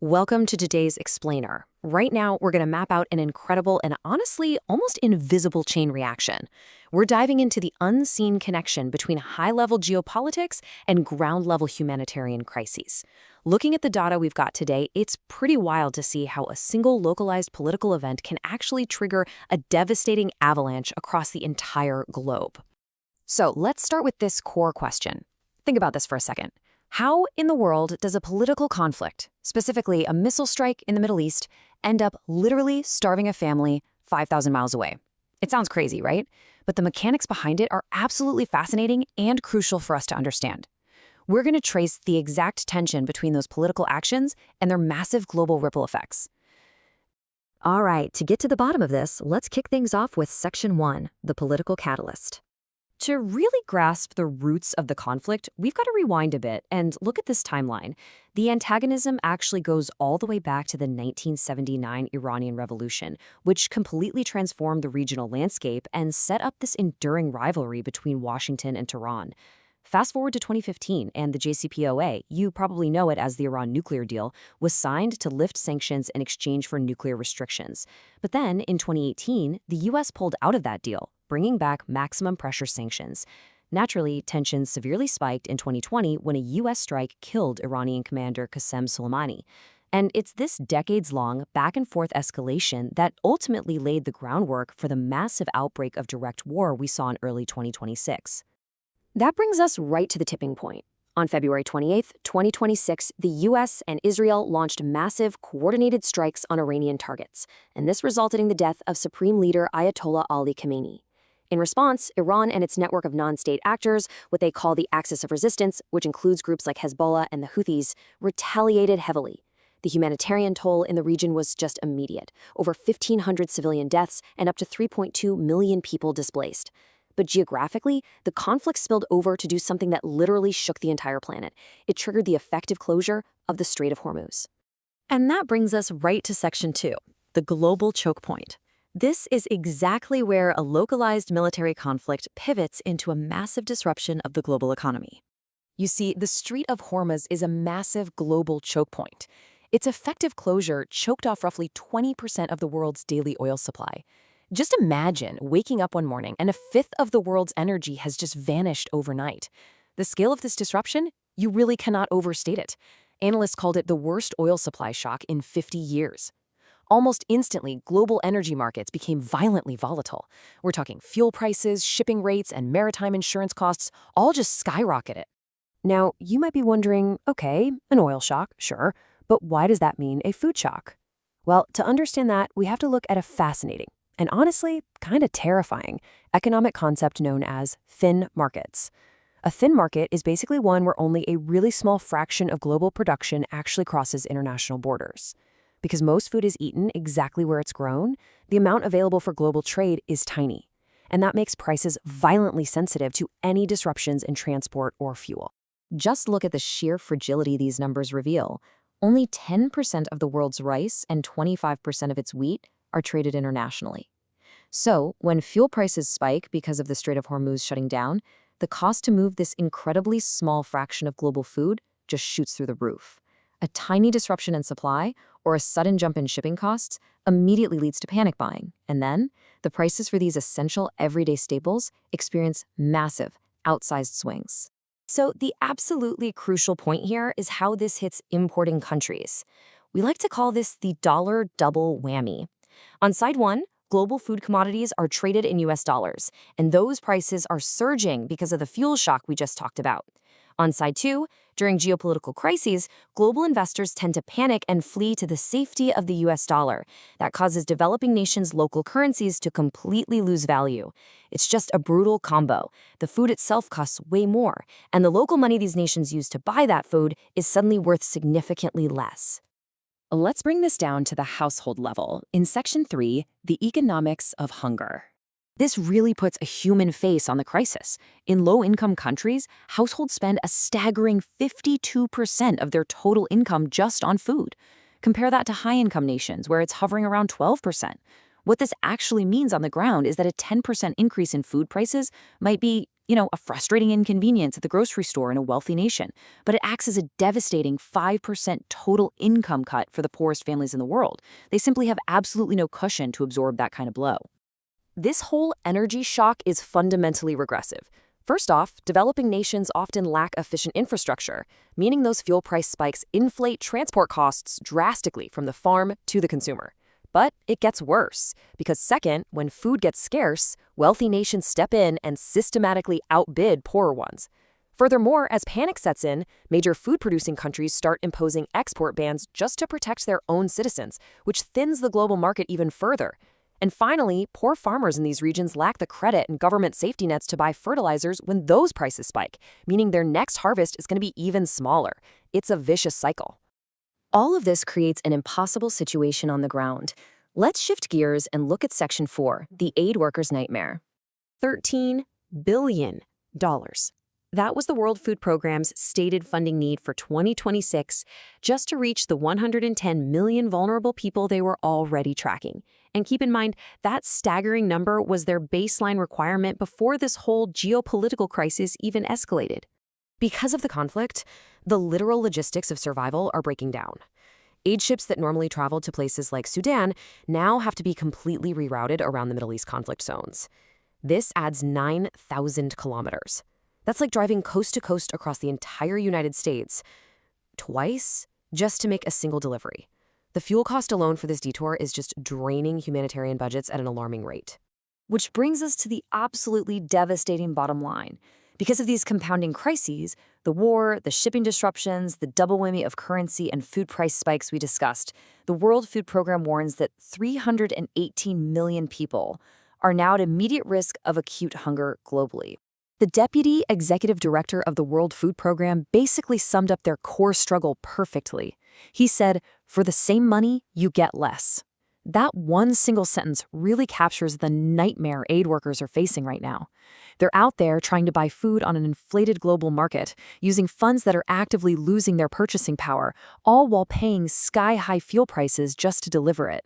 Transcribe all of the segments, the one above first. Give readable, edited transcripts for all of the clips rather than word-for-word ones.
Welcome to today's explainer. Right now, we're going to map out an incredible and honestly almost invisible chain reaction. We're diving into the unseen connection between high-level geopolitics and ground-level humanitarian crises. Looking at the data we've got today, it's pretty wild to see how a single localized political event can actually trigger a devastating avalanche across the entire globe. So let's start with this core question. Think about this for a second. How in the world does a political conflict, specifically a missile strike in the Middle East, end up literally starving a family 5,000 miles away? It sounds crazy, right? But the mechanics behind it are absolutely fascinating and crucial for us to understand. We're going to trace the exact tension between those political actions and their massive global ripple effects. All right, to get to the bottom of this, let's kick things off with Section 1, the political catalyst. To really grasp the roots of the conflict, we've got to rewind a bit and look at this timeline. The antagonism actually goes all the way back to the 1979 Iranian Revolution, which completely transformed the regional landscape and set up this enduring rivalry between Washington and Tehran. Fast forward to 2015, and the JCPOA, you probably know it as the Iran nuclear deal, was signed to lift sanctions in exchange for nuclear restrictions. But then, in 2018, the U.S. pulled out of that deal, bringing back maximum pressure sanctions. Naturally, tensions severely spiked in 2020 when a U.S. strike killed Iranian commander Qasem Soleimani. And it's this decades-long back-and-forth escalation that ultimately laid the groundwork for the massive outbreak of direct war we saw in early 2026. That brings us right to the tipping point. On February 28, 2026, the U.S. and Israel launched massive, coordinated strikes on Iranian targets, and this resulted in the death of Supreme Leader Ayatollah Ali Khamenei. In response, Iran and its network of non-state actors, what they call the Axis of Resistance, which includes groups like Hezbollah and the Houthis, retaliated heavily. The humanitarian toll in the region was just immediate, over 1,500 civilian deaths and up to 3.2 million people displaced. But geographically, the conflict spilled over to do something that literally shook the entire planet. It triggered the effective closure of the Strait of Hormuz. And that brings us right to Section 2, the global choke point. This is exactly where a localized military conflict pivots into a massive disruption of the global economy. You see, the Strait of Hormuz is a massive global choke point. Its effective closure choked off roughly 20% of the world's daily oil supply. Just imagine waking up one morning and a fifth of the world's energy has just vanished overnight. The scale of this disruption, you really cannot overstate it. Analysts called it the worst oil supply shock in 50 years. Almost instantly, global energy markets became violently volatile. We're talking fuel prices, shipping rates, and maritime insurance costs all just skyrocketed. Now, you might be wondering, okay, an oil shock, sure, but why does that mean a food shock? Well, to understand that, we have to look at a fascinating, and honestly, kind of terrifying, economic concept known as thin markets. A thin market is basically one where only a really small fraction of global production actually crosses international borders. Because most food is eaten exactly where it's grown, the amount available for global trade is tiny. And that makes prices violently sensitive to any disruptions in transport or fuel. Just look at the sheer fragility these numbers reveal. Only 10% of the world's rice and 25% of its wheat are traded internationally. So, when fuel prices spike because of the Strait of Hormuz shutting down, the cost to move this incredibly small fraction of global food just shoots through the roof. A tiny disruption in supply or a sudden jump in shipping costs immediately leads to panic buying, and then the prices for these essential everyday staples experience massive, outsized swings. So the absolutely crucial point here is how this hits importing countries. We like to call this the dollar double whammy. On side one, global food commodities are traded in US dollars, and those prices are surging because of the fuel shock we just talked about. On side two, during geopolitical crises, global investors tend to panic and flee to the safety of the US dollar. That causes developing nations' local currencies to completely lose value. It's just a brutal combo. The food itself costs way more, and the local money these nations use to buy that food is suddenly worth significantly less. Let's bring this down to the household level. In Section 3, the economics of hunger. This really puts a human face on the crisis. In low-income countries, households spend a staggering 52% of their total income just on food. Compare that to high-income nations, where it's hovering around 12%. What this actually means on the ground is that a 10% increase in food prices might be a frustrating inconvenience at the grocery store in a wealthy nation, but it acts as a devastating 5% total income cut for the poorest families in the world. They simply have absolutely no cushion to absorb that kind of blow. This whole energy shock is fundamentally regressive. First off, developing nations often lack efficient infrastructure, meaning those fuel price spikes inflate transport costs drastically from the farm to the consumer. But it gets worse, because second, when food gets scarce, wealthy nations step in and systematically outbid poorer ones. Furthermore, as panic sets in, major food-producing countries start imposing export bans just to protect their own citizens, which thins the global market even further. And finally, poor farmers in these regions lack the credit and government safety nets to buy fertilizers when those prices spike, meaning their next harvest is going to be even smaller. It's a vicious cycle. All of this creates an impossible situation on the ground. Let's shift gears and look at Section 4, the aid workers' nightmare. $13 billion. That was the World Food Programme's stated funding need for 2026, just to reach the 110 million vulnerable people they were already tracking. And keep in mind, that staggering number was their baseline requirement before this whole geopolitical crisis even escalated. Because of the conflict, the literal logistics of survival are breaking down. Aid ships that normally traveled to places like Sudan now have to be completely rerouted around the Middle East conflict zones. This adds 9,000 kilometers. That's like driving coast to coast across the entire United States twice just to make a single delivery. The fuel cost alone for this detour is just draining humanitarian budgets at an alarming rate. Which brings us to the absolutely devastating bottom line. Because of these compounding crises, the war, the shipping disruptions, the double whammy of currency and food price spikes we discussed, the World Food Program warns that 318 million people are now at immediate risk of acute hunger globally. The deputy executive director of the World Food Program basically summed up their core struggle perfectly. He said, "For the same money, you get less." That one single sentence really captures the nightmare aid workers are facing right now. They're out there trying to buy food on an inflated global market, using funds that are actively losing their purchasing power, all while paying sky-high fuel prices just to deliver it.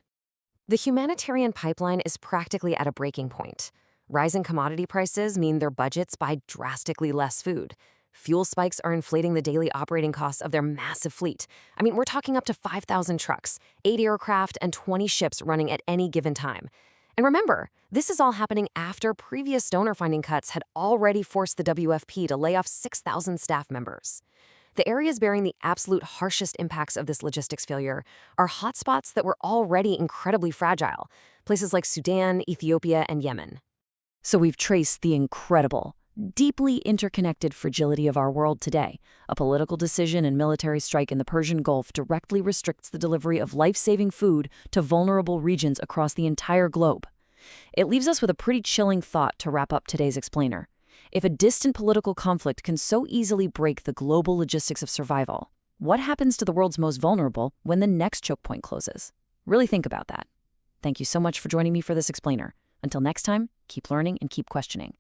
The humanitarian pipeline is practically at a breaking point. Rising commodity prices mean their budgets buy drastically less food. Fuel spikes are inflating the daily operating costs of their massive fleet. I mean, we're talking up to 5,000 trucks, 8 aircraft, and 20 ships running at any given time. And remember, this is all happening after previous donor funding cuts had already forced the WFP to lay off 6,000 staff members. The areas bearing the absolute harshest impacts of this logistics failure are hotspots that were already incredibly fragile, places like Sudan, Ethiopia, and Yemen. So we've traced the incredible, deeply interconnected fragility of our world today. A political decision and military strike in the Persian Gulf directly restricts the delivery of life-saving food to vulnerable regions across the entire globe. It leaves us with a pretty chilling thought to wrap up today's explainer. If a distant political conflict can so easily break the global logistics of survival, what happens to the world's most vulnerable when the next choke point closes? Really think about that. Thank you so much for joining me for this explainer. Until next time, keep learning and keep questioning.